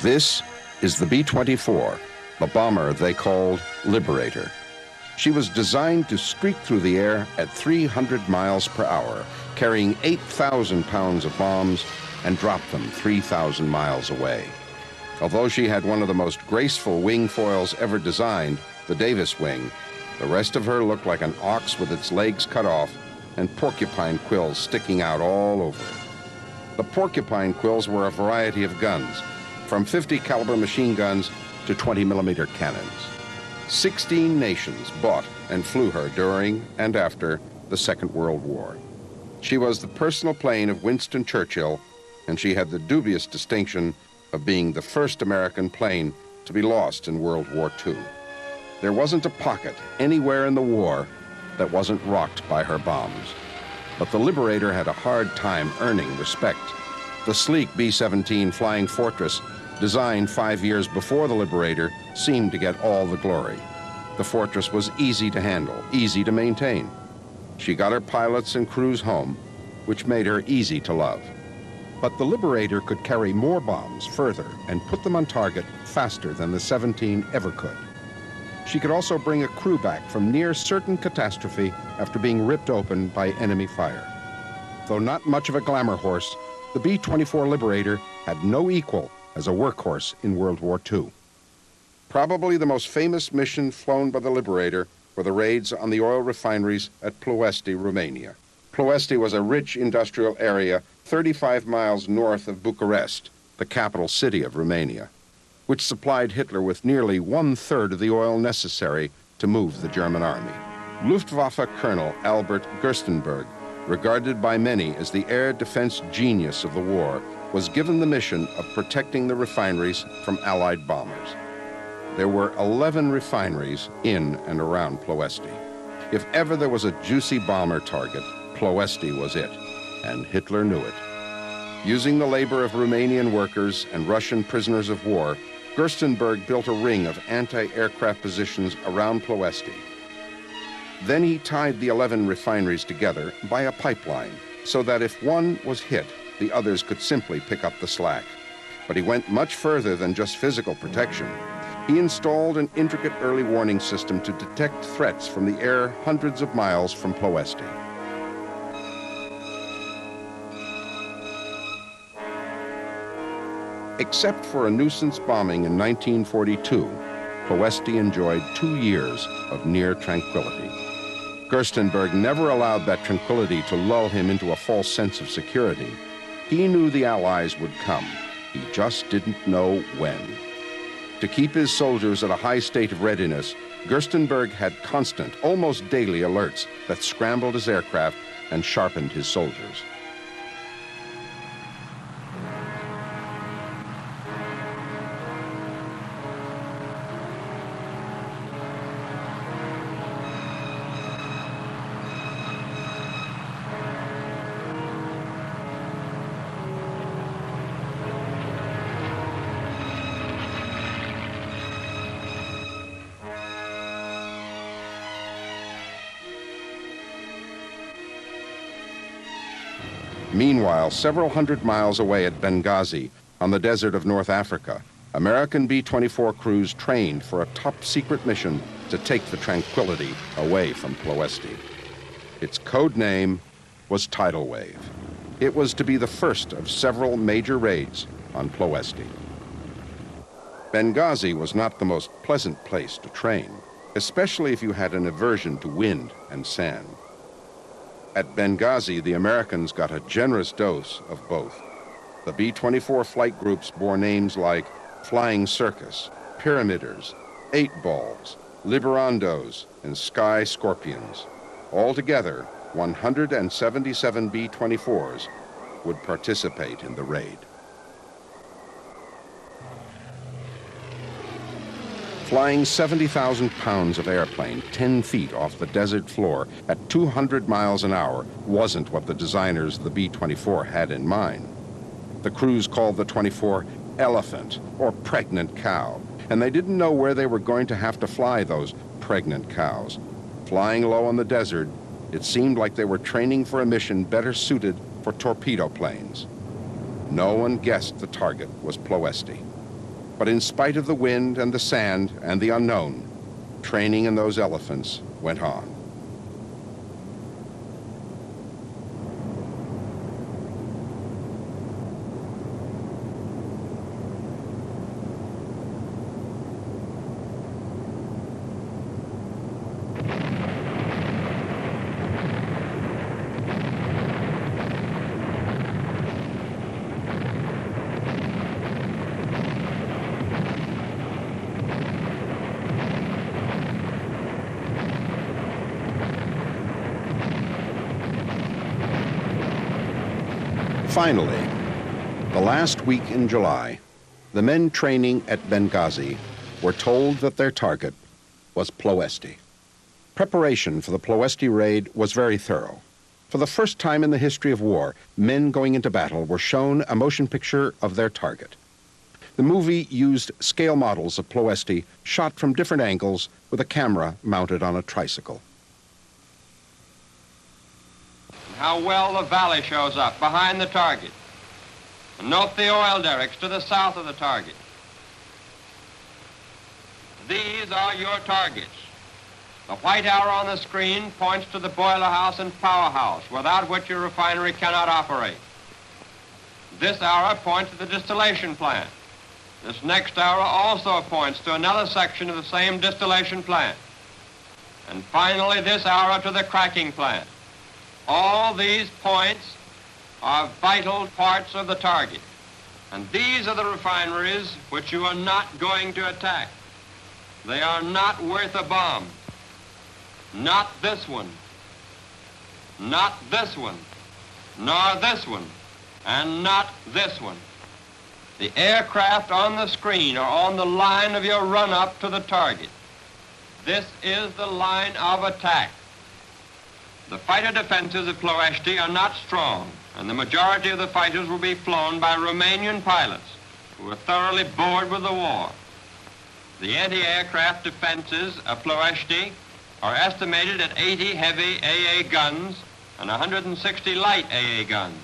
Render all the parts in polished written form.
This is the B-24, the bomber they called Liberator. She was designed to streak through the air at 300 miles per hour, carrying 8,000 pounds of bombs and drop them 3,000 miles away. Although she had one of the most graceful wing foils ever designed, the Davis wing, the rest of her looked like an ox with its legs cut off and porcupine quills sticking out all over it. The porcupine quills were a variety of guns, from 50 caliber machine guns to 20mm cannons. 16 nations bought and flew her during and after the Second World War. She was the personal plane of Winston Churchill, and she had the dubious distinction of being the first American plane to be lost in World War II. There wasn't a pocket anywhere in the war that wasn't rocked by her bombs. But the Liberator had a hard time earning respect. The sleek B-17 Flying Fortress, designed 5 years before the Liberator, seemed to get all the glory. The Fortress was easy to handle, easy to maintain. She got her pilots and crews home, which made her easy to love. But the Liberator could carry more bombs further and put them on target faster than the 17 ever could. She could also bring a crew back from near certain catastrophe after being ripped open by enemy fire. Though not much of a glamour horse, the B-24 Liberator had no equal as a workhorse in World War II. Probably the most famous mission flown by the Liberator were the raids on the oil refineries at Ploiești, Romania. Ploiești was a rich industrial area 35 miles north of Bucharest, the capital city of Romania, which supplied Hitler with nearly 1/3 of the oil necessary to move the German army. Luftwaffe Colonel Albert Gerstenberg, regarded by many as the air defense genius of the war, was given the mission of protecting the refineries from Allied bombers. There were 11 refineries in and around Ploiești. If ever there was a juicy bomber target, Ploiești was it, and Hitler knew it. Using the labor of Romanian workers and Russian prisoners of war, Gerstenberg built a ring of anti-aircraft positions around Ploiești. Then he tied the 11 refineries together by a pipeline so that if one was hit, the others could simply pick up the slack. But he went much further than just physical protection. He installed an intricate early warning system to detect threats from the air hundreds of miles from Ploiești. Except for a nuisance bombing in 1942, Ploiești enjoyed 2 years of near tranquility. Gerstenberg never allowed that tranquility to lull him into a false sense of security. He knew the Allies would come. He just didn't know when. To keep his soldiers at a high state of readiness, Gerstenberg had constant, almost daily alerts that scrambled his aircraft and sharpened his soldiers. Meanwhile, several hundred miles away at Benghazi, on the desert of North Africa, American B-24 crews trained for a top-secret mission to take the tranquility away from Ploiești. Its code name was Tidal Wave. It was to be the first of several major raids on Ploiești. Benghazi was not the most pleasant place to train, especially if you had an aversion to wind and sand. At Benghazi, the Americans got a generous dose of both. The B-24 flight groups bore names like Flying Circus, Pyramiders, 8 Balls, Liberandos, and Sky Scorpions. Altogether, 177 B-24s would participate in the raid. Flying 70,000 pounds of airplane 10 feet off the desert floor at 200 miles an hour wasn't what the designers of the B-24 had in mind. The crews called the 24 Elephant or Pregnant Cow, and they didn't know where they were going to have to fly those pregnant cows. Flying low on the desert, it seemed like they were training for a mission better suited for torpedo planes. No one guessed the target was Ploiești. But in spite of the wind and the sand and the unknown, training in those elephants went on. Finally, the last week in July, the men training at Benghazi were told that their target was Ploesti. Preparation for the Ploesti raid was very thorough. For the first time in the history of war, men going into battle were shown a motion picture of their target. The movie used scale models of Ploesti shot from different angles with a camera mounted on a tricycle. How well the valley shows up behind the target. And note the oil derricks to the south of the target. These are your targets. The white arrow on the screen points to the boiler house and powerhouse, without which your refinery cannot operate. This arrow points to the distillation plant. This next arrow also points to another section of the same distillation plant. And finally, this arrow to the cracking plant. All these points are vital parts of the target. And these are the refineries which you are not going to attack. They are not worth a bomb. Not this one. Not this one. Nor this one. And not this one. The aircraft on the screen are on the line of your run-up to the target. This is the line of attack. The fighter defenses of Ploesti are not strong, and the majority of the fighters will be flown by Romanian pilots who are thoroughly bored with the war. The anti-aircraft defenses of Ploesti are estimated at 80 heavy AA guns and 160 light AA guns.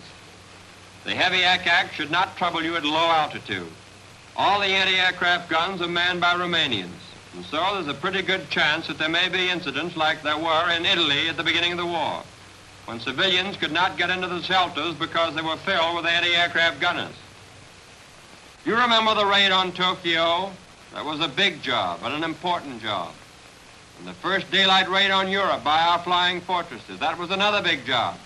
The heavy ack should not trouble you at low altitude. All the anti-aircraft guns are manned by Romanians. And so there's a pretty good chance that there may be incidents like there were in Italy at the beginning of the war, when civilians could not get into the shelters because they were filled with anti-aircraft gunners. You remember the raid on Tokyo? That was a big job and an important job. And the first daylight raid on Europe by our flying fortresses, that was another big job.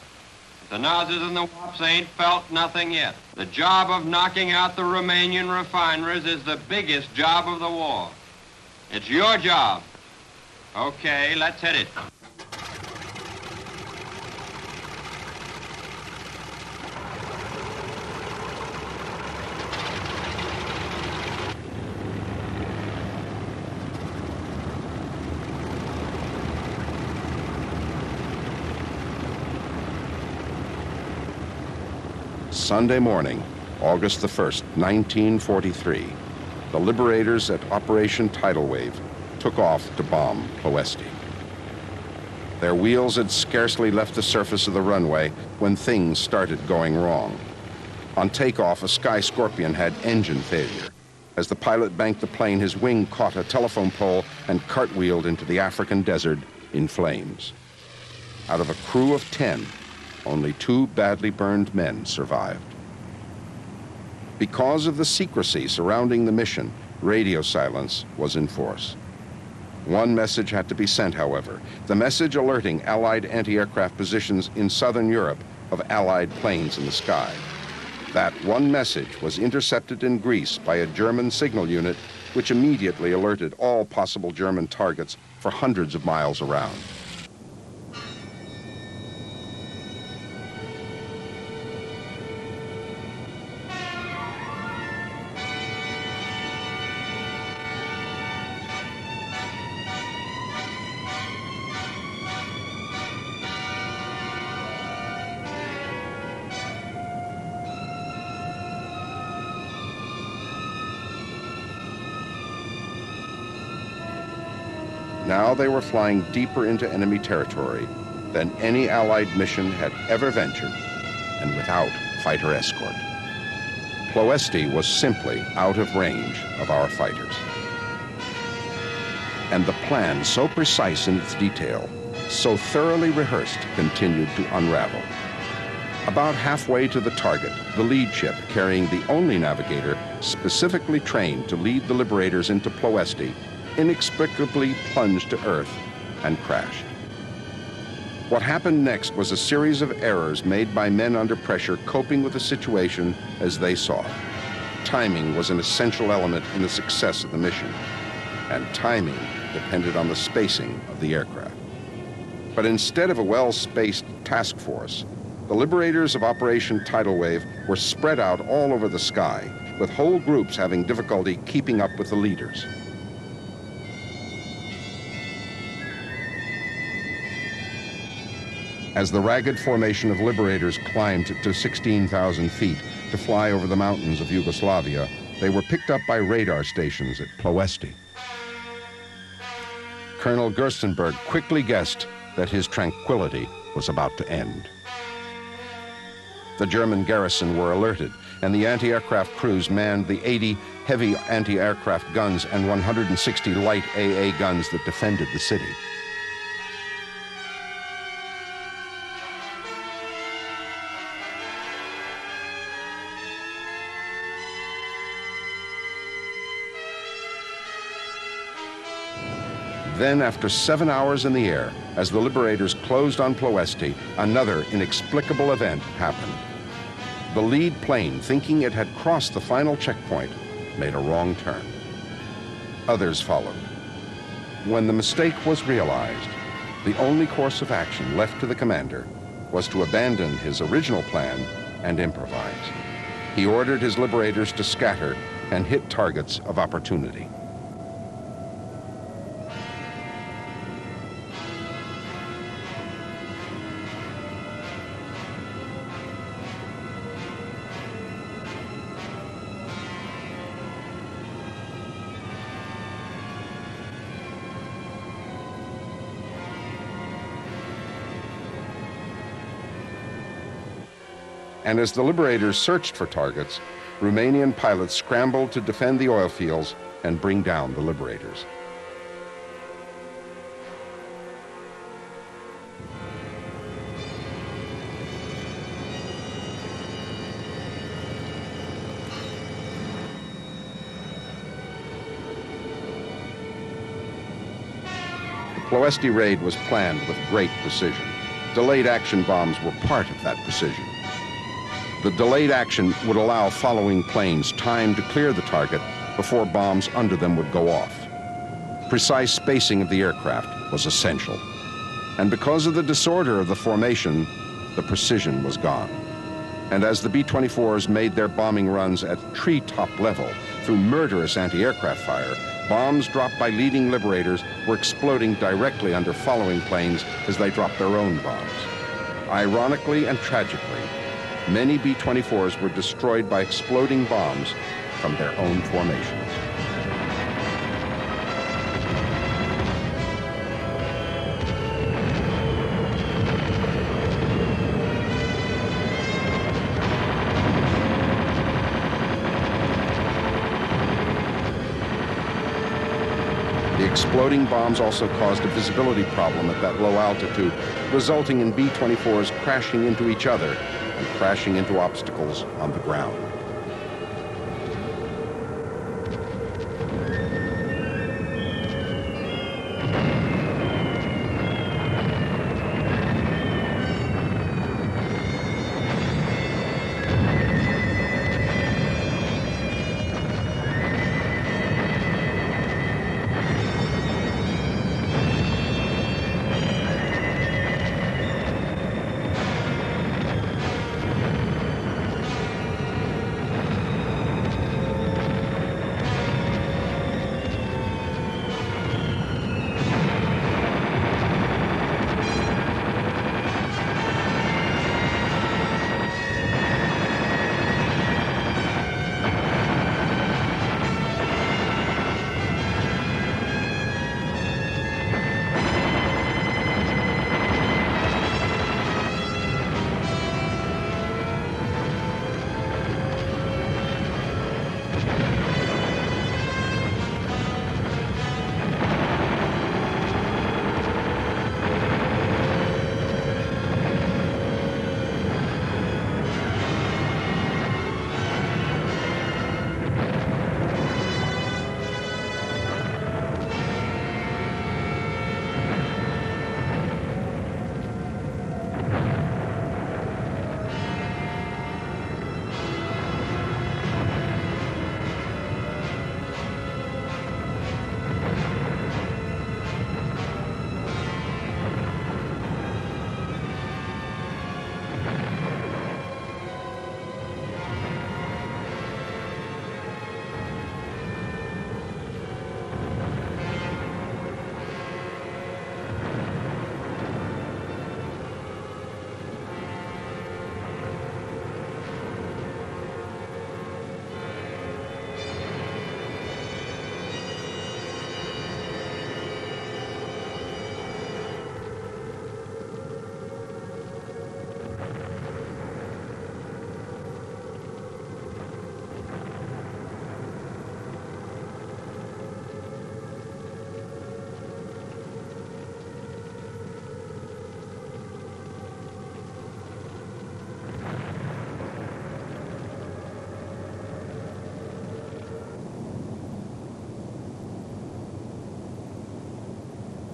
But the Nazis and the Wops ain't felt nothing yet. The job of knocking out the Romanian refineries is the biggest job of the war. It's your job. Okay, let's hit it. Sunday morning, August the 1st, 1943. The liberators at Operation Tidal Wave took off to bomb Ploesti. Their wheels had scarcely left the surface of the runway when things started going wrong. On takeoff, a Sky Scorpion had engine failure. As the pilot banked the plane, his wing caught a telephone pole and cartwheeled into the African desert in flames. Out of a crew of 10, only 2 badly burned men survived. Because of the secrecy surrounding the mission, radio silence was in force. One message had to be sent, however, the message alerting Allied anti-aircraft positions in southern Europe of Allied planes in the sky. That one message was intercepted in Greece by a German signal unit, which immediately alerted all possible German targets for hundreds of miles around. Now they were flying deeper into enemy territory than any Allied mission had ever ventured, and without fighter escort. Ploesti was simply out of range of our fighters. And the plan, so precise in its detail, so thoroughly rehearsed, continued to unravel. About halfway to the target, the lead ship, carrying the only navigator specifically trained to lead the liberators into Ploesti, inexplicably plunged to Earth and crashed. What happened next was a series of errors made by men under pressure coping with the situation as they saw it. Timing was an essential element in the success of the mission, and timing depended on the spacing of the aircraft. But instead of a well-spaced task force, the liberators of Operation Tidal Wave were spread out all over the sky, with whole groups having difficulty keeping up with the leaders. As the ragged formation of liberators climbed to 16,000 feet to fly over the mountains of Yugoslavia, they were picked up by radar stations at Ploesti. Colonel Gerstenberg quickly guessed that his tranquility was about to end. The German garrison were alerted, and the anti-aircraft crews manned the 80 heavy anti-aircraft guns and 160 light AA guns that defended the city. Then, after 7 hours in the air, as the liberators closed on Ploesti, another inexplicable event happened. The lead plane, thinking it had crossed the final checkpoint, made a wrong turn. Others followed. When the mistake was realized, the only course of action left to the commander was to abandon his original plan and improvise. He ordered his liberators to scatter and hit targets of opportunity. And as the liberators searched for targets, Romanian pilots scrambled to defend the oil fields and bring down the liberators. The Ploesti raid was planned with great precision. Delayed action bombs were part of that precision. The delayed action would allow following planes time to clear the target before bombs under them would go off. Precise spacing of the aircraft was essential. And because of the disorder of the formation, the precision was gone. And as the B-24s made their bombing runs at treetop level through murderous anti-aircraft fire, bombs dropped by leading liberators were exploding directly under following planes as they dropped their own bombs. Ironically and tragically, many B-24s were destroyed by exploding bombs from their own formations. The exploding bombs also caused a visibility problem at that low altitude, resulting in B-24s crashing into each other and crashing into obstacles on the ground.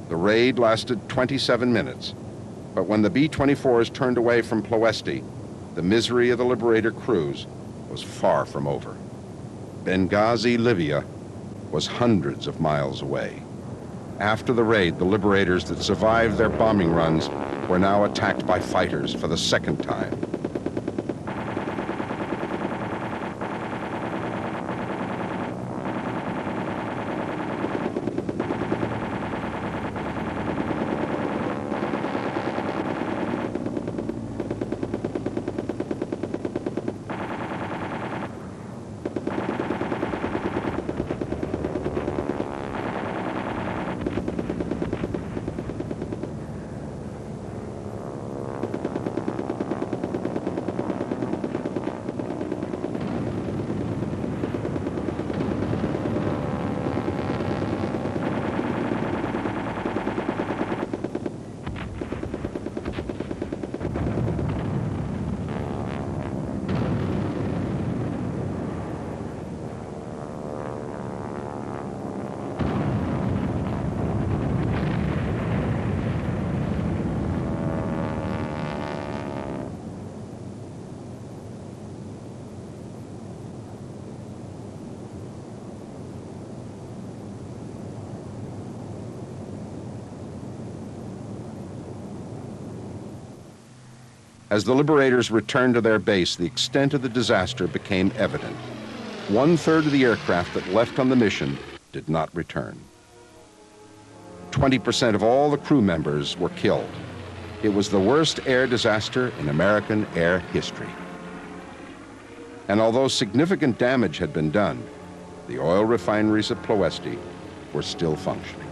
The raid lasted 27 minutes, but when the B-24s turned away from Ploesti, the misery of the Liberator cruise was far from over. Benghazi, Libya, was hundreds of miles away. After the raid, the Liberators that survived their bombing runs were now attacked by fighters for the second time. As the Liberators returned to their base, the extent of the disaster became evident. 1/3 of the aircraft that left on the mission did not return. 20% of all the crew members were killed. It was the worst air disaster in American air history. And although significant damage had been done, the oil refineries at Ploesti were still functioning.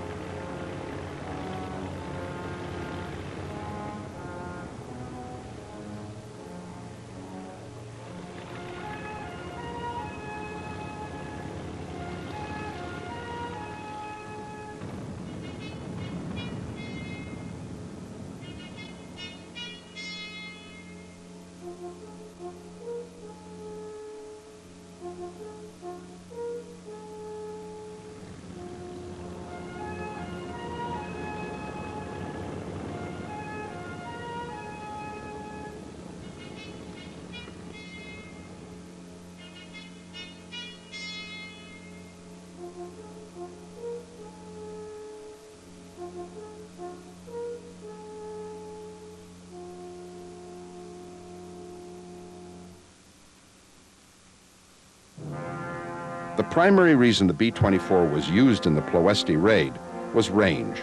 The primary reason the B-24 was used in the Ploesti raid was range.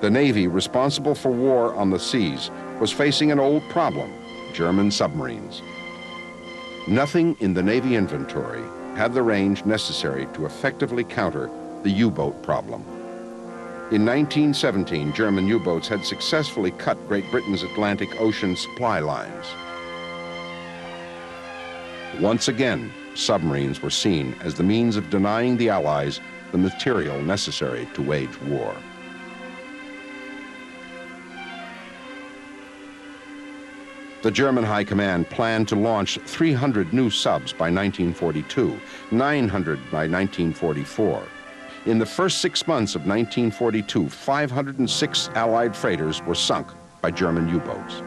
The Navy, responsible for war on the seas, was facing an old problem: German submarines. Nothing in the Navy inventory had the range necessary to effectively counter the U-boat problem. In 1917, German U-boats had successfully cut Great Britain's Atlantic Ocean supply lines. Once again, submarines were seen as the means of denying the Allies the material necessary to wage war. The German High Command planned to launch 300 new subs by 1942, 900 by 1944. In the first 6 months of 1942, 506 Allied freighters were sunk by German U-boats.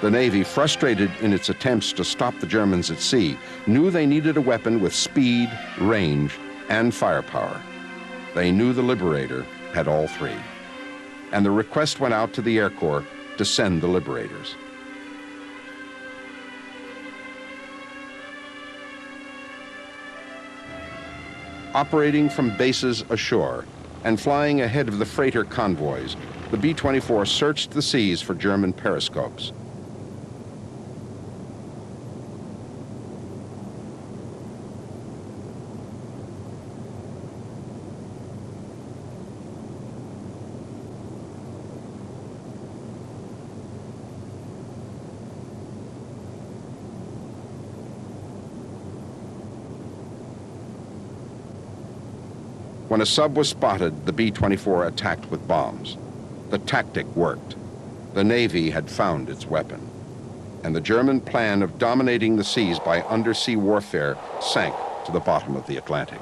The Navy, frustrated in its attempts to stop the Germans at sea, knew they needed a weapon with speed, range, and firepower. They knew the Liberator had all three. And the request went out to the Air Corps to send the Liberators. Operating from bases ashore and flying ahead of the freighter convoys, the B-24 searched the seas for German periscopes. When a sub was spotted, the B-24 attacked with bombs. The tactic worked. The Navy had found its weapon, and the German plan of dominating the seas by undersea warfare sank to the bottom of the Atlantic.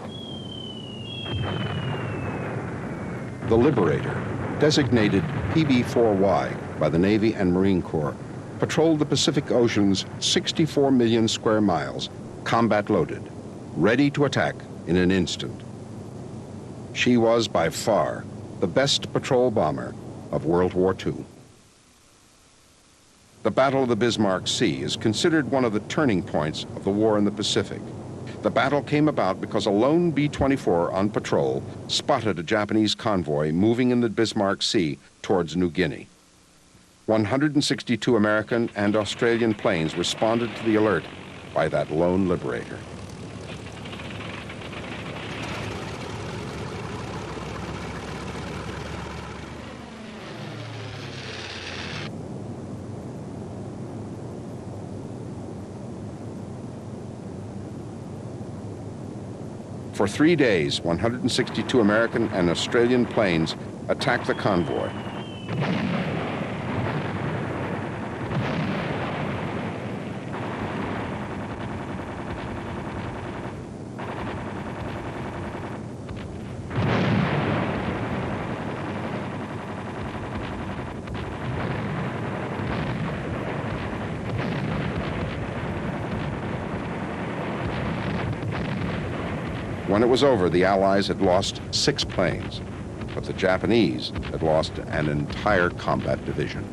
The Liberator, designated PB-4Y by the Navy and Marine Corps, patrolled the Pacific Ocean's 64 million square miles, combat-loaded, ready to attack in an instant. She was by far the best patrol bomber of World War II. The Battle of the Bismarck Sea is considered one of the turning points of the war in the Pacific. The battle came about because a lone B-24 on patrol spotted a Japanese convoy moving in the Bismarck Sea towards New Guinea. 162 American and Australian planes responded to the alert by that lone Liberator. For 3 days, 162 American and Australian planes attacked the convoy. When it was over, the Allies had lost 6 planes, but the Japanese had lost an entire combat division.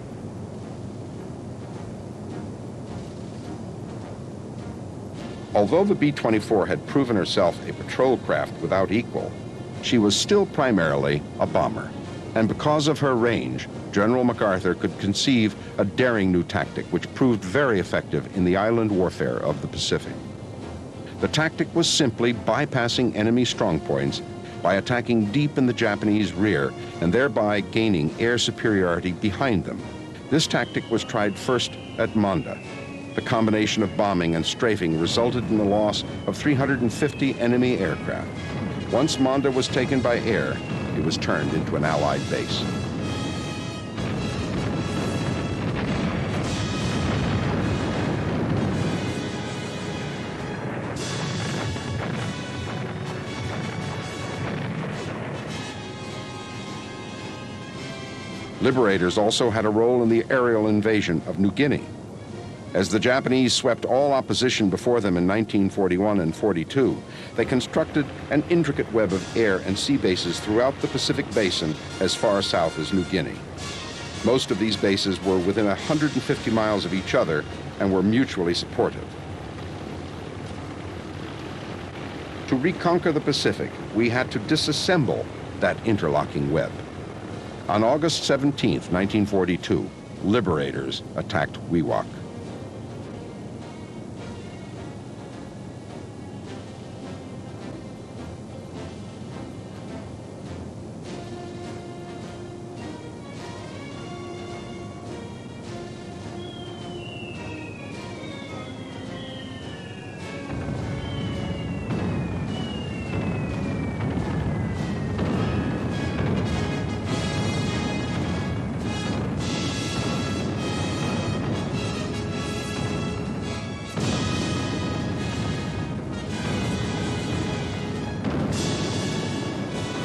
Although the B-24 had proven herself a patrol craft without equal, she was still primarily a bomber. And because of her range, General MacArthur could conceive a daring new tactic which proved very effective in the island warfare of the Pacific. The tactic was simply bypassing enemy strongpoints by attacking deep in the Japanese rear and thereby gaining air superiority behind them. This tactic was tried first at Manda. The combination of bombing and strafing resulted in the loss of 350 enemy aircraft. Once Manda was taken by air, it was turned into an Allied base. Liberators also had a role in the aerial invasion of New Guinea. As the Japanese swept all opposition before them in 1941 and 42, they constructed an intricate web of air and sea bases throughout the Pacific Basin as far south as New Guinea. Most of these bases were within 150 miles of each other and were mutually supportive. To reconquer the Pacific, we had to disassemble that interlocking web. On August 17, 1942, Liberators attacked Wewak.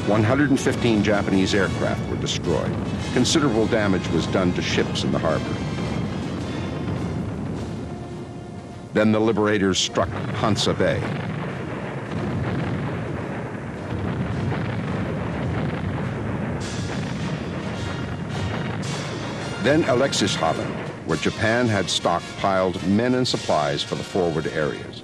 "115 Japanese aircraft were destroyed. Considerable damage was done to ships in the harbor. Then the Liberators struck Hansa Bay. Then Alexishaven, where Japan had stockpiled men and supplies for the forward areas.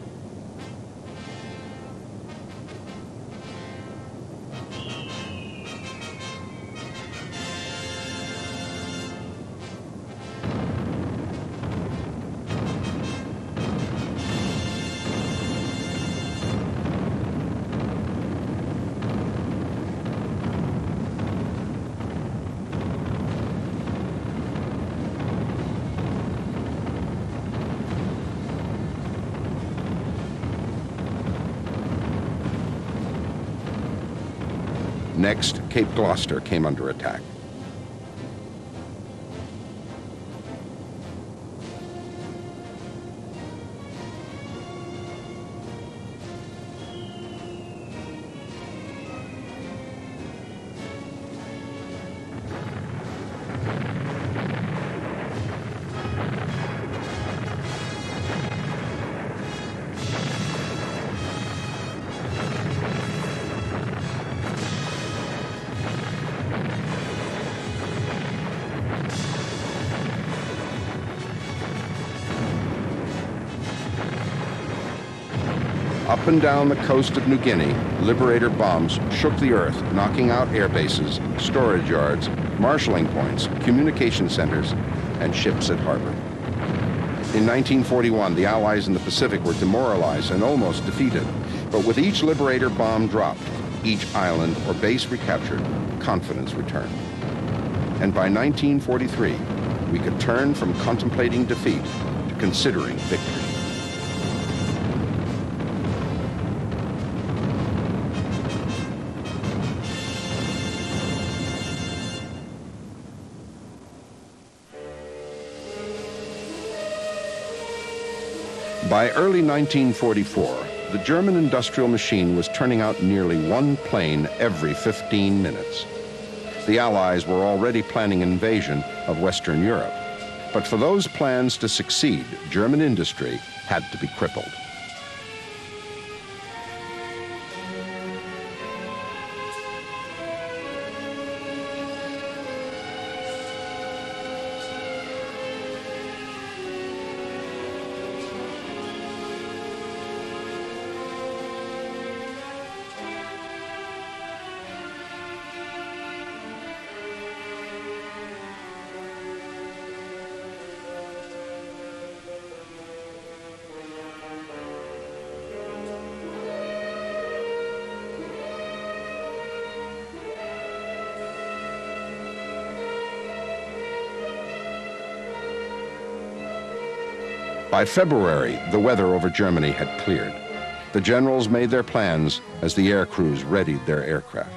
Next, Cape Gloucester came under attack. Up and down the coast of New Guinea, Liberator bombs shook the earth, knocking out air bases, storage yards, marshalling points, communication centers, and ships at harbor. In 1941, the Allies in the Pacific were demoralized and almost defeated. But with each Liberator bomb dropped, each island or base recaptured, confidence returned. And by 1943, we could turn from contemplating defeat to considering victory. By early 1944, the German industrial machine was turning out nearly one plane every 15 minutes. The Allies were already planning an invasion of Western Europe. But for those plans to succeed, German industry had to be crippled. By February, the weather over Germany had cleared. The generals made their plans as the air crews readied their aircraft.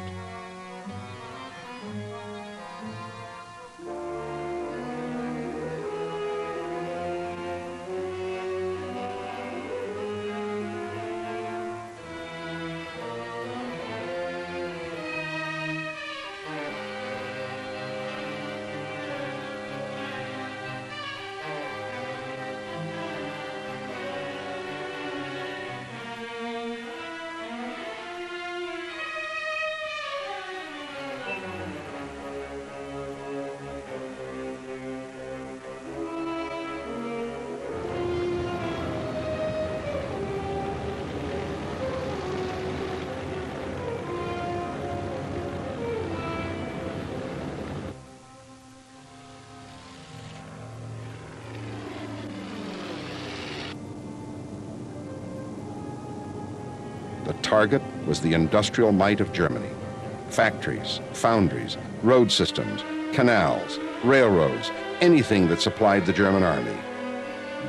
The target was the industrial might of Germany. Factories, foundries, road systems, canals, railroads, anything that supplied the German army.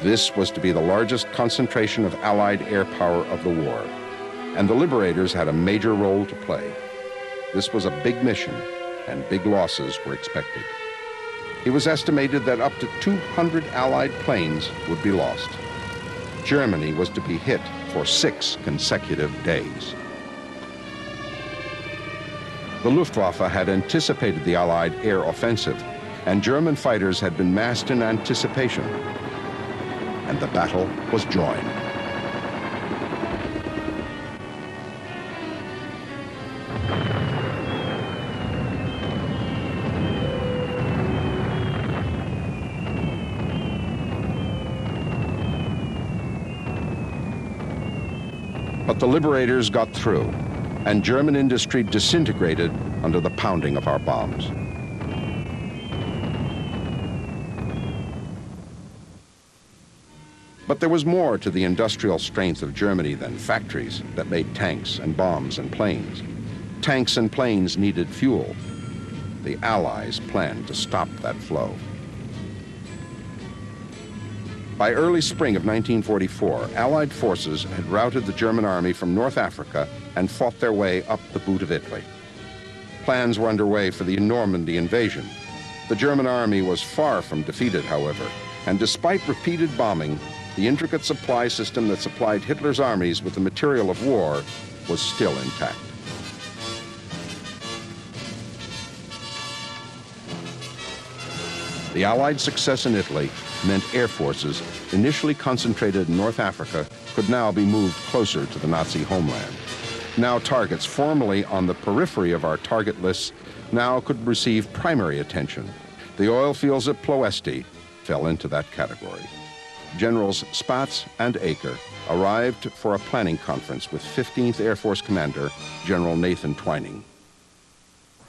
This was to be the largest concentration of Allied air power of the war, and the Liberators had a major role to play. This was a big mission, and big losses were expected. It was estimated that up to 200 Allied planes would be lost. Germany was to be hit for 6 consecutive days. The Luftwaffe had anticipated the Allied air offensive, and German fighters had been massed in anticipation. And the battle was joined. But the Liberators got through, and German industry disintegrated under the pounding of our bombs. But there was more to the industrial strength of Germany than factories that made tanks and bombs and planes. Tanks and planes needed fuel. The Allies planned to stop that flow. By early spring of 1944, Allied forces had routed the German army from North Africa and fought their way up the boot of Italy. Plans were underway for the Normandy invasion. The German army was far from defeated, however, and despite repeated bombing, the intricate supply system that supplied Hitler's armies with the material of war was still intact. The Allied success in Italy meant air forces, initially concentrated in North Africa, could now be moved closer to the Nazi homeland. Now targets formerly on the periphery of our target lists now could receive primary attention. The oil fields at Ploesti fell into that category. Generals Spaatz and Acre arrived for a planning conference with 15th Air Force Commander General Nathan Twining.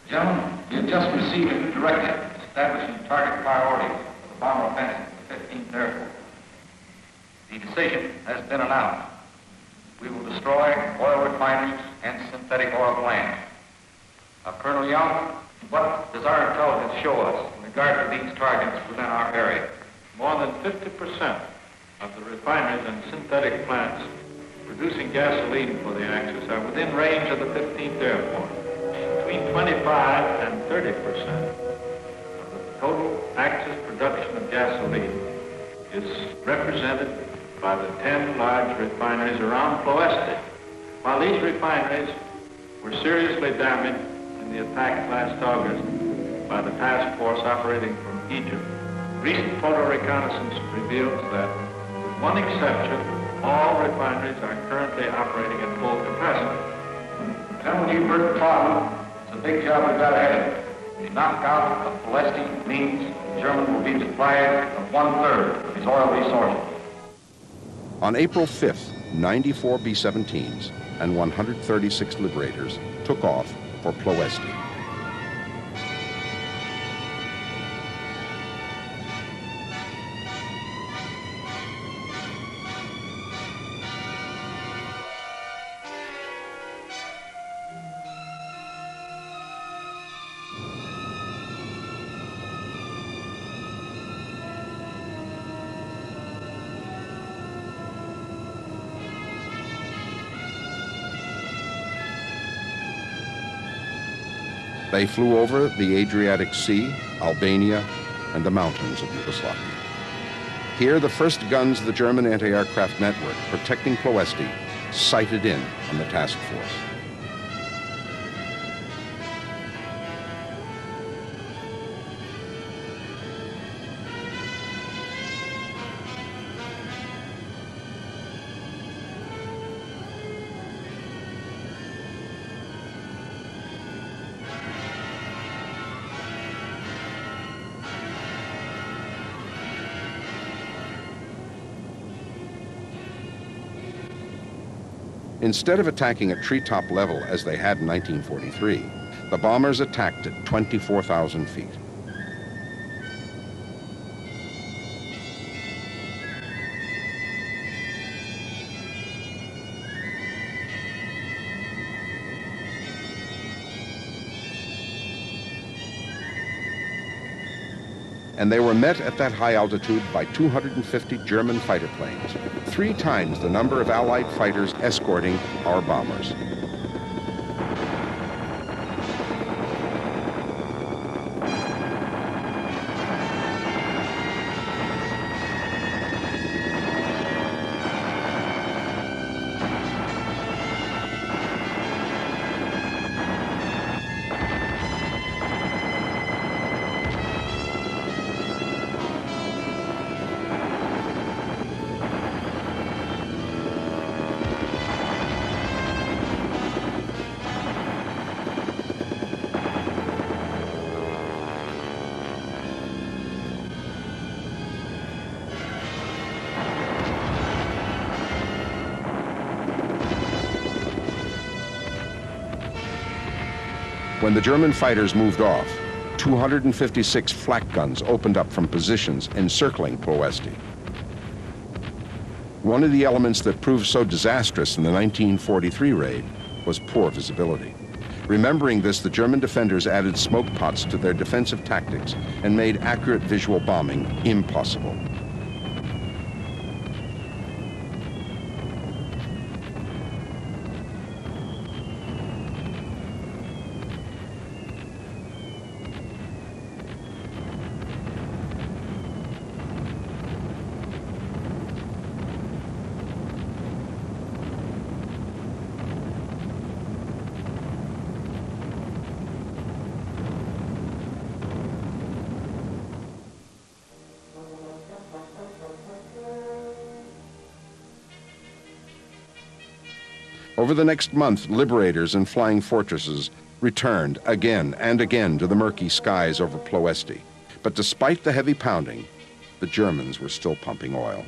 Gentlemen, you have just received a directive establishing target priorities for the bomber offensive of the 15th Air Force. The decision has been announced. We will destroy oil refineries and synthetic oil plants. Colonel Young, what does our intelligence show us in regard to these targets within our area? More than 50% of the refineries and synthetic plants producing gasoline for the Axis are within range of the 15th Air Force. Between 25 and 30% of the total Axis production of gasoline is represented by the 10 large refineries around Ploesti. While these refineries were seriously damaged in the attack last August by the task force operating from Egypt, recent photo reconnaissance reveals that, with one exception, all refineries are currently operating at full capacity. Gentlemen, you've heard the problem. It's a big job we've got ahead of us. The knockout of Ploesti means the German will be deprived of 1/3 of his oil resources. On April 5th, 94 B-17s and 136 Liberators took off for Ploesti. They flew over the Adriatic Sea, Albania, and the mountains of Yugoslavia. Here, the first guns of the German anti-aircraft network protecting Ploesti sighted in on the task force. Instead of attacking at treetop level as they had in 1943, the bombers attacked at 24,000 feet. And they were met at that high altitude by 250 German fighter planes, 3 times the number of Allied fighters escorting our bombers. When the German fighters moved off, 256 flak guns opened up from positions encircling Ploesti. One of the elements that proved so disastrous in the 1943 raid was poor visibility. Remembering this, the German defenders added smoke pots to their defensive tactics and made accurate visual bombing impossible. Over the next month, liberators and flying fortresses returned again and again to the murky skies over Ploesti. But despite the heavy pounding, the Germans were still pumping oil.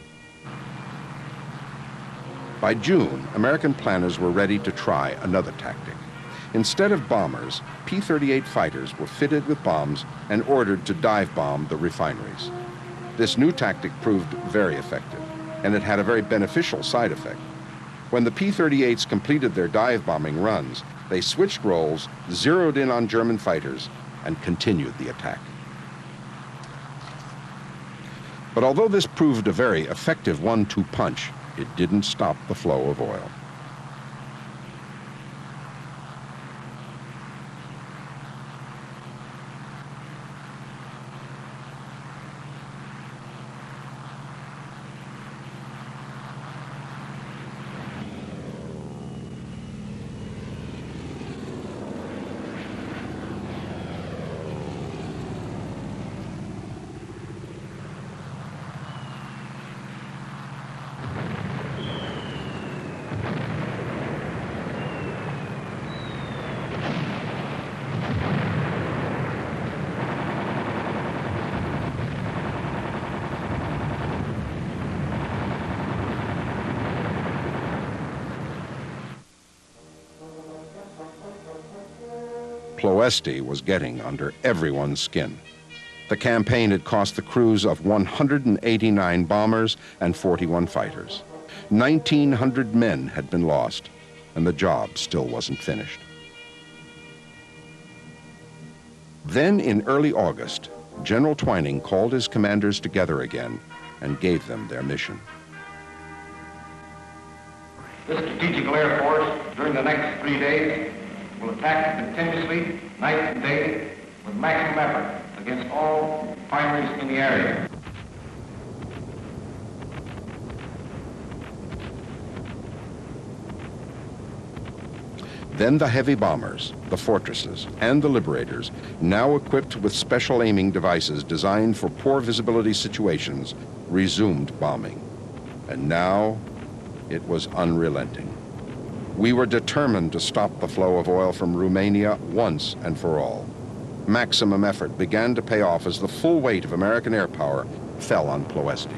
By June, American planners were ready to try another tactic. Instead of bombers, P-38 fighters were fitted with bombs and ordered to dive bomb the refineries. This new tactic proved very effective, and it had a very beneficial side effect. When the P-38s completed their dive bombing runs, they switched roles, zeroed in on German fighters, and continued the attack. But although this proved a very effective 1-2 punch, it didn't stop the flow of oil. Ploesti was getting under everyone's skin. The campaign had cost the crews of 189 bombers and 41 fighters. 1,900 men had been lost, and the job still wasn't finished. Then in early August, General Twining called his commanders together again and gave them their mission. This strategical air force, during the next 3 days, will attack continuously, night and day, with maximum effort against all refineries in the area. Then the heavy bombers, the fortresses, and the liberators, now equipped with special aiming devices designed for poor visibility situations, resumed bombing. And now it was unrelenting. We were determined to stop the flow of oil from Romania once and for all. Maximum effort began to pay off as the full weight of American air power fell on Ploesti.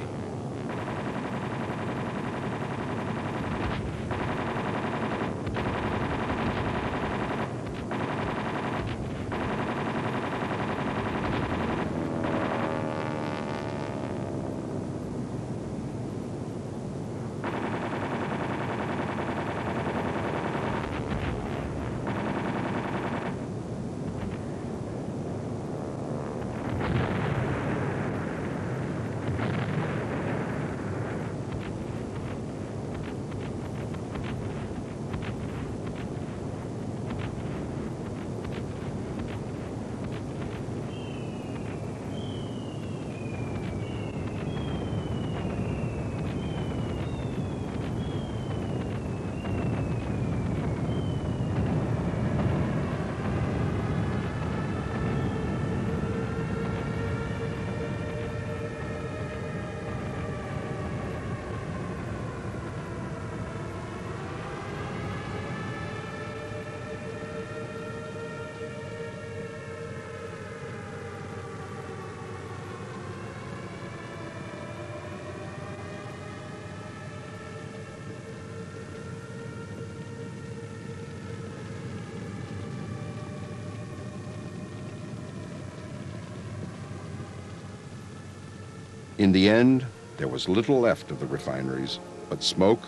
In the end, there was little left of the refineries but smoke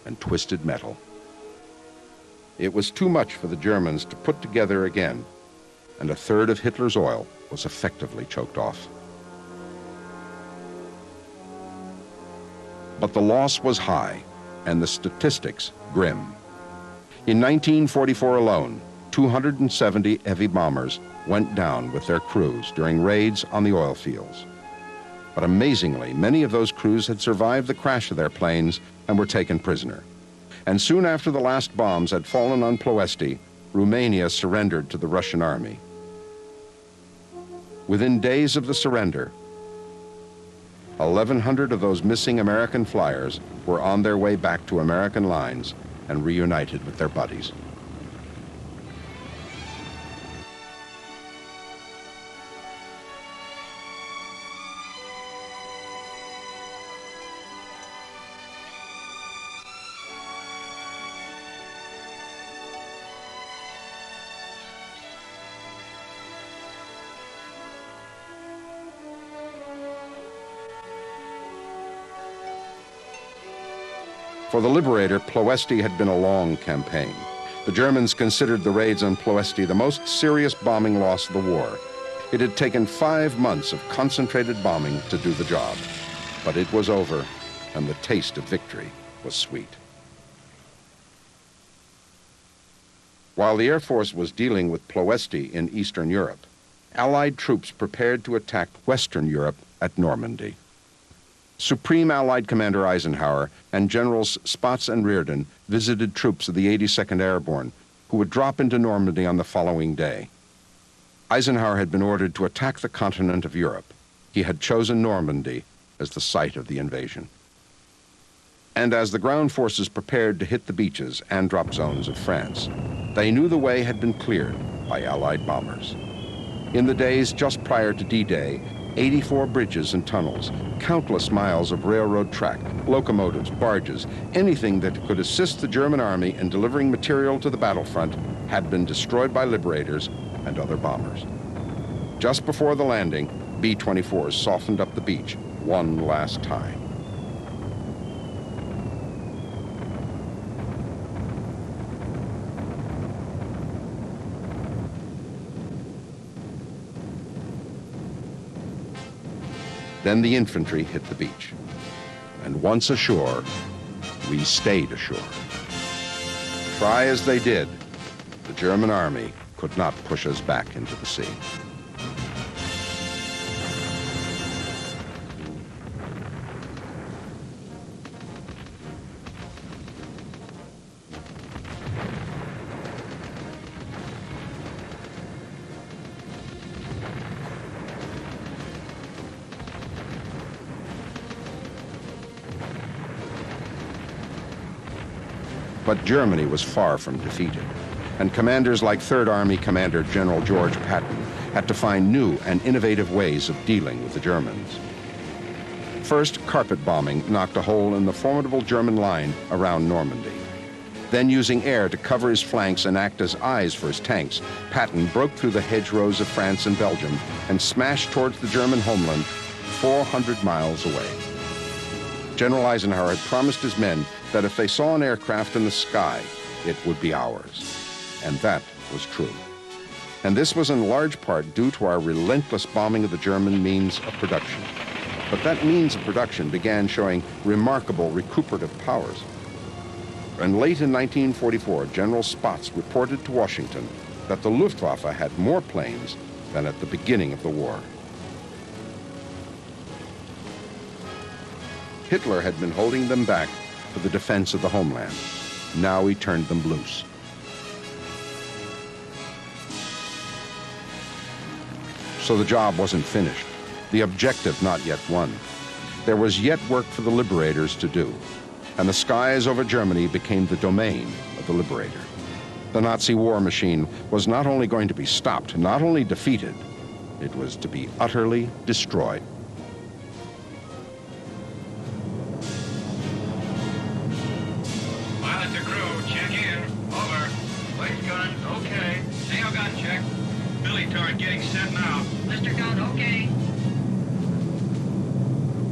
and twisted metal. It was too much for the Germans to put together again, and a third of Hitler's oil was effectively choked off. But the loss was high, and the statistics grim. In 1944 alone, 270 heavy bombers went down with their crews during raids on the oil fields. But amazingly, many of those crews had survived the crash of their planes and were taken prisoner. And soon after the last bombs had fallen on Ploesti, Romania surrendered to the Russian army. Within days of the surrender, 1,100 of those missing American flyers were on their way back to American lines and reunited with their buddies. For the Liberator, Ploesti had been a long campaign. The Germans considered the raids on Ploesti the most serious bombing loss of the war. It had taken 5 months of concentrated bombing to do the job. But it was over, and the taste of victory was sweet. While the Air Force was dealing with Ploesti in Eastern Europe, Allied troops prepared to attack Western Europe at Normandy. Supreme Allied Commander Eisenhower and Generals Spaatz and Reardon visited troops of the 82nd Airborne, who would drop into Normandy on the following day. Eisenhower had been ordered to attack the continent of Europe. He had chosen Normandy as the site of the invasion. And as the ground forces prepared to hit the beaches and drop zones of France, they knew the way had been cleared by Allied bombers. In the days just prior to D-Day, 84 bridges and tunnels, countless miles of railroad track, locomotives, barges, anything that could assist the German army in delivering material to the battlefront had been destroyed by Liberators and other bombers. Just before the landing, B-24s softened up the beach one last time. Then the infantry hit the beach. And once ashore, we stayed ashore. Try as they did, the German army could not push us back into the sea. But Germany was far from defeated, and commanders like Third Army Commander General George Patton had to find new and innovative ways of dealing with the Germans. First, carpet bombing knocked a hole in the formidable German line around Normandy. Then, using air to cover his flanks and act as eyes for his tanks, Patton broke through the hedgerows of France and Belgium and smashed towards the German homeland 400 miles away. General Eisenhower had promised his men that if they saw an aircraft in the sky, it would be ours. And that was true. And this was in large part due to our relentless bombing of the German means of production. But that means of production began showing remarkable recuperative powers. And late in 1944, General Spaatz reported to Washington that the Luftwaffe had more planes than at the beginning of the war. Hitler had been holding them back for the defense of the homeland. Now he turned them loose. So the job wasn't finished, the objective not yet won. There was yet work for the Liberators to do, and the skies over Germany became the domain of the Liberator. The Nazi war machine was not only going to be stopped, not only defeated, it was to be utterly destroyed. Pilot to crew, check in. Over. Waste gun, okay. Sail gun check. Billy turret getting set now. Lister gun, okay.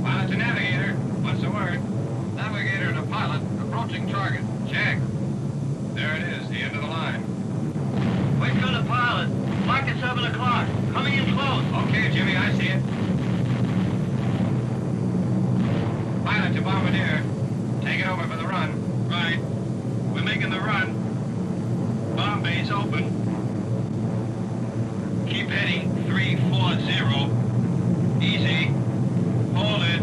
Pilot to navigator. What's the word? Navigator to pilot. Approaching target. Check. There it is, the end of the line. Waste gun to pilot. Black at 7 o'clock. Coming in close. Okay, Jimmy, I see it. Pilot to bombardier. Take it over for the run. Right. We're making the run. Bomb bay's open. Keep heading 340. Easy. Hold it.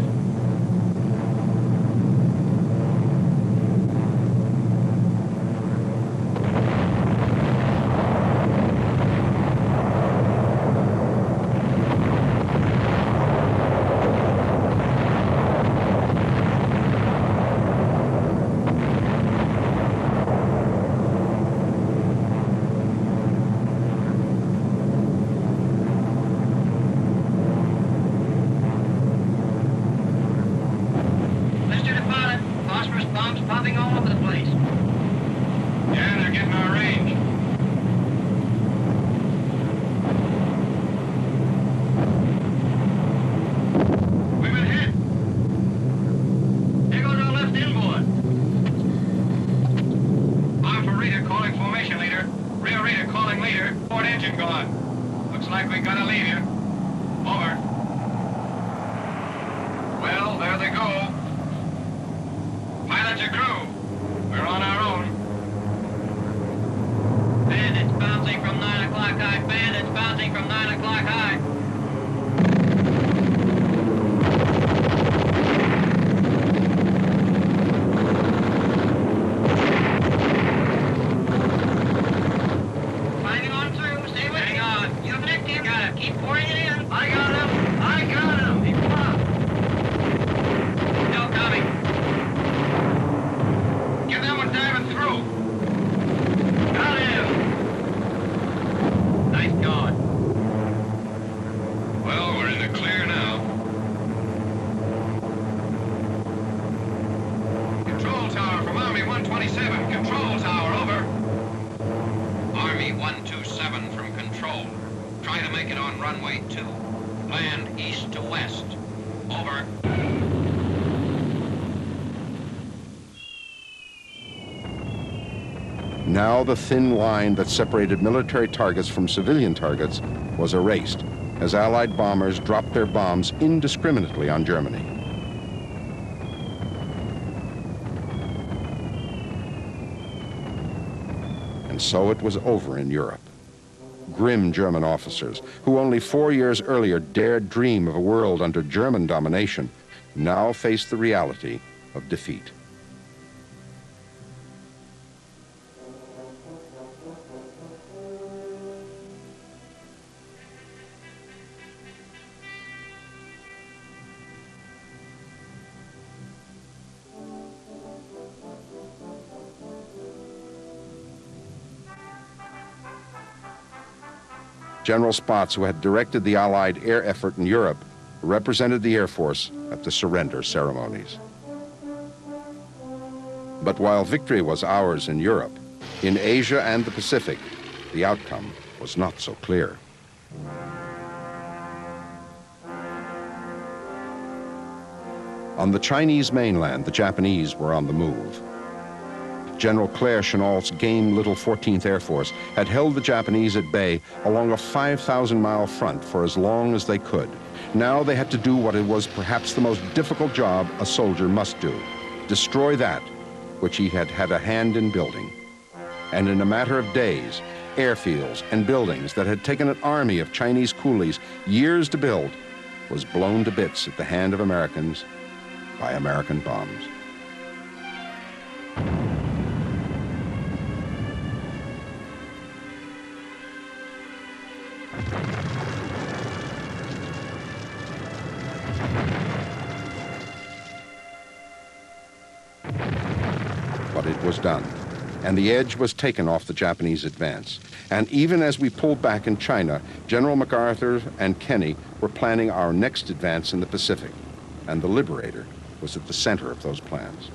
band that's bouncing from 9 o'clock high. Climbing on through. Stay with me. Hang on. You connect him. Got him. Keep pouring it in. I got him. I got him. Keep him up. Still coming. Give that one diving through. Got him. Nice going. Well, we're in the clear now. Control tower from Army 127. Control tower, over. Army 127 from control. Try to make it on runway 2. Land east to west. Over. Now the thin line that separated military targets from civilian targets was erased as Allied bombers dropped their bombs indiscriminately on Germany. And so it was over in Europe. Grim German officers, who only 4 years earlier dared dream of a world under German domination, now faced the reality of defeat. General Spaatz, who had directed the Allied air effort in Europe, represented the Air Force at the surrender ceremonies. But while victory was ours in Europe, in Asia and the Pacific, the outcome was not so clear. On the Chinese mainland, the Japanese were on the move. General Claire Chennault's game little 14th Air Force had held the Japanese at bay along a 5,000-mile front for as long as they could. Now they had to do what it was perhaps the most difficult job a soldier must do: destroy that which he had had a hand in building. And in a matter of days, airfields and buildings that had taken an army of Chinese coolies years to build was blown to bits at the hand of Americans by American bombs. But it was done, and the edge was taken off the Japanese advance. And even as we pulled back in China, General MacArthur and Kenny were planning our next advance in the Pacific, and the Liberator was at the center of those plans.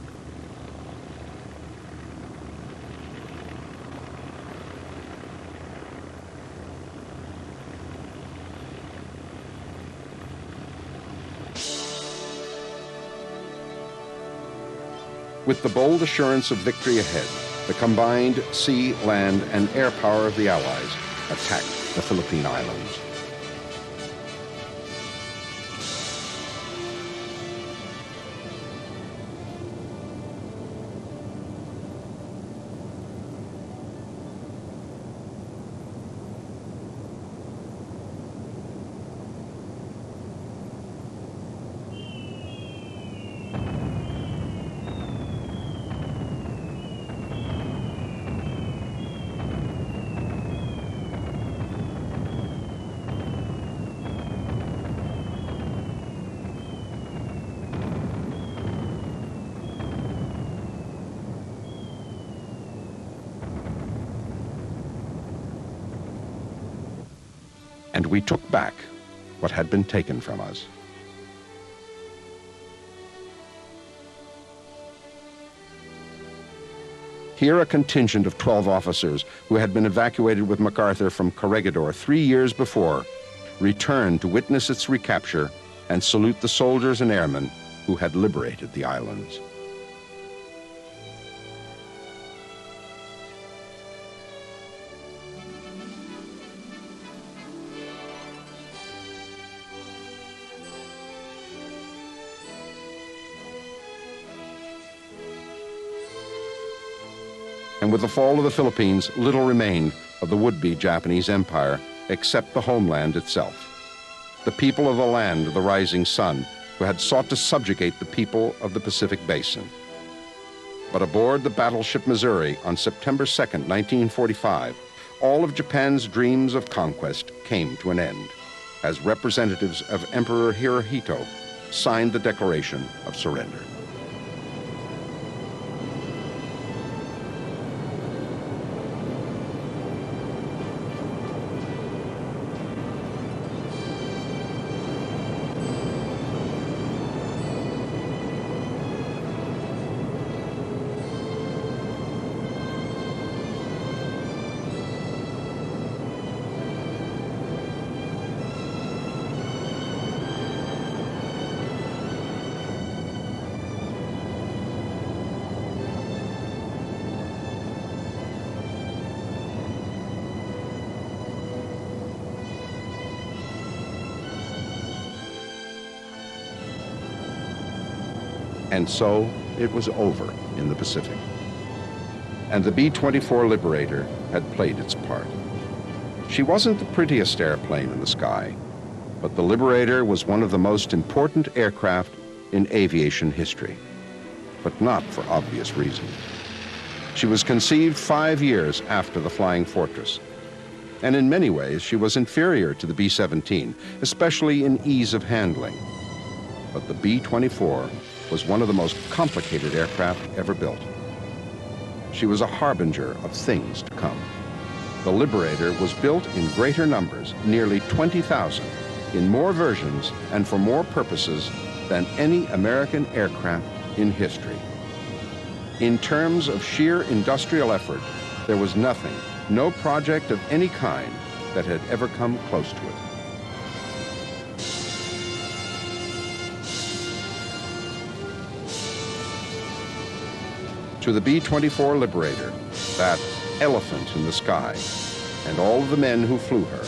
With the bold assurance of victory ahead, the combined sea, land, and air power of the Allies attacked the Philippine Islands. And we took back what had been taken from us. Here, a contingent of 12 officers who had been evacuated with MacArthur from Corregidor 3 years before returned to witness its recapture and salute the soldiers and airmen who had liberated the islands. And with the fall of the Philippines, little remained of the would-be Japanese empire except the homeland itself. The people of the land of the rising sun, who had sought to subjugate the people of the Pacific Basin. But aboard the battleship Missouri on September 2nd, 1945, all of Japan's dreams of conquest came to an end, as representatives of Emperor Hirohito signed the Declaration of Surrender. And so it was over in the Pacific. And the B-24 Liberator had played its part. She wasn't the prettiest airplane in the sky, but the Liberator was one of the most important aircraft in aviation history, but not for obvious reasons. She was conceived 5 years after the Flying Fortress, and in many ways she was inferior to the B-17, especially in ease of handling. But the B-24 was one of the most complicated aircraft ever built. She was a harbinger of things to come. The Liberator was built in greater numbers, nearly 20,000, in more versions and for more purposes than any American aircraft in history. In terms of sheer industrial effort, there was nothing, no project of any kind that had ever come close to it. To the B-24 Liberator, that elephant in the sky, and all of the men who flew her,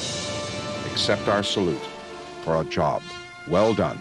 accept our salute for a job well done.